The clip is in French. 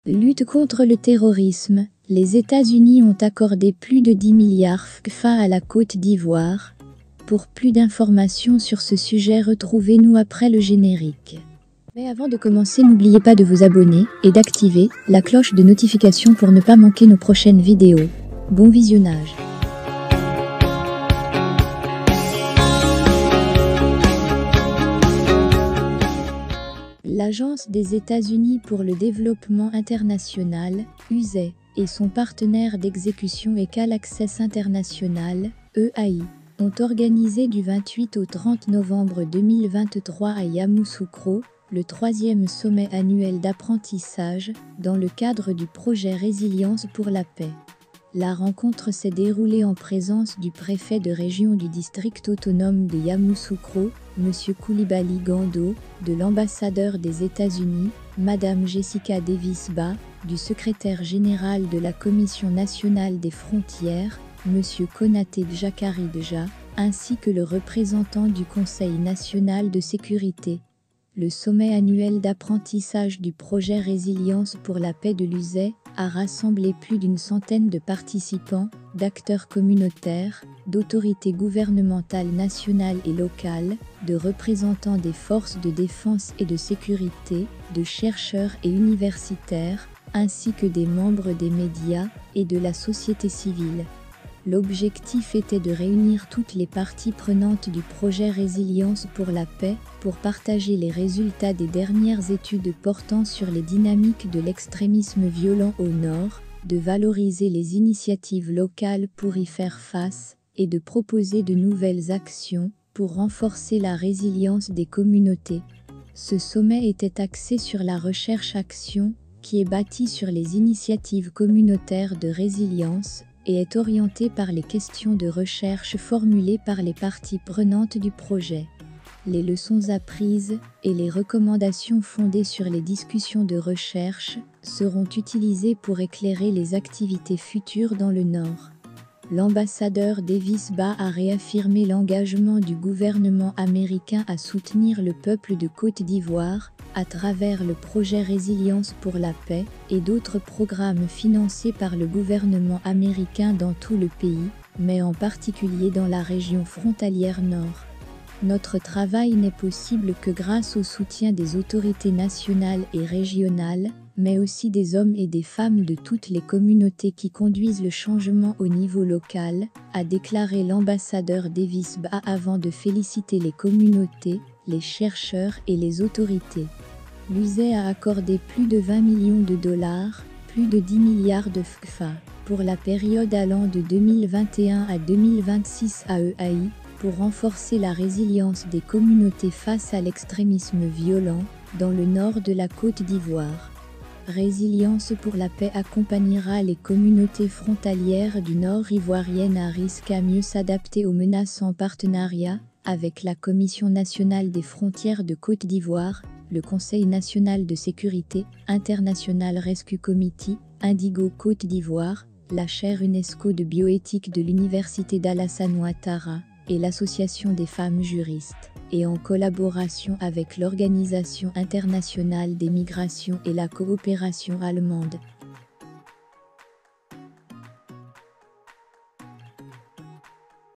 Lutte contre le terrorisme. Les États-Unis ont accordé plus de 10 milliards CFA à la Côte d'Ivoire. Pour plus d'informations sur ce sujet, retrouvez-nous après le générique. Mais avant de commencer, n'oubliez pas de vous abonner et d'activer la cloche de notification pour ne pas manquer nos prochaines vidéos. Bon visionnage. L'Agence des États-Unis pour le développement international, USAID, et son partenaire d'exécution Equal Access International, EAI, ont organisé du 28 au 30 novembre 2023 à Yamoussoukro, le 3e sommet annuel d'apprentissage, dans le cadre du projet Résilience pour la paix. La rencontre s'est déroulée en présence du préfet de région du district autonome de Yamoussoukro, M. Coulibaly Gando, de l'ambassadeur des États-Unis, Mme Jessica Davis-Bas, du secrétaire général de la Commission nationale des frontières, M. Konaté Djakaridja, ainsi que le représentant du Conseil national de sécurité. Le sommet annuel d'apprentissage du projet Résilience pour la paix de l'USAID a rassemblé plus d'une centaine de participants, d'acteurs communautaires, d'autorités gouvernementales nationales et locales, de représentants des forces de défense et de sécurité, de chercheurs et universitaires, ainsi que des membres des médias et de la société civile. L'objectif était de réunir toutes les parties prenantes du projet Résilience pour la paix pour partager les résultats des dernières études portant sur les dynamiques de l'extrémisme violent au Nord, de valoriser les initiatives locales pour y faire face et de proposer de nouvelles actions pour renforcer la résilience des communautés. Ce sommet était axé sur la recherche-action, qui est bâtie sur les initiatives communautaires de résilience, et est orienté par les questions de recherche formulées par les parties prenantes du projet. Les leçons apprises et les recommandations fondées sur les discussions de recherche seront utilisées pour éclairer les activités futures dans le Nord. L'ambassadeur Davis-Bas a réaffirmé l'engagement du gouvernement américain à soutenir le peuple de Côte d'Ivoire à travers le projet Résilience pour la paix et d'autres programmes financés par le gouvernement américain dans tout le pays, mais en particulier dans la région frontalière nord. Notre travail n'est possible que grâce au soutien des autorités nationales et régionales, mais aussi des hommes et des femmes de toutes les communautés qui conduisent le changement au niveau local, a déclaré l'ambassadeur Davis-Bas avant de féliciter les communautés, les chercheurs et les autorités. L'USAID a accordé plus de 20 millions de dollars, plus de 10 milliards de CFA, pour la période allant de 2021 à 2026 à EAI, pour renforcer la résilience des communautés face à l'extrémisme violent, dans le nord de la Côte d'Ivoire. Résilience pour la paix accompagnera les communautés frontalières du nord ivoirienne à risque à mieux s'adapter aux menaces en partenariat avec la Commission nationale des frontières de Côte d'Ivoire, le Conseil national de sécurité, International Rescue Committee, Indigo Côte d'Ivoire, la chaire UNESCO de bioéthique de l'Université d'Alassane Ouattara et l'Association des femmes juristes, et en collaboration avec l'Organisation internationale des migrations et la coopération allemande.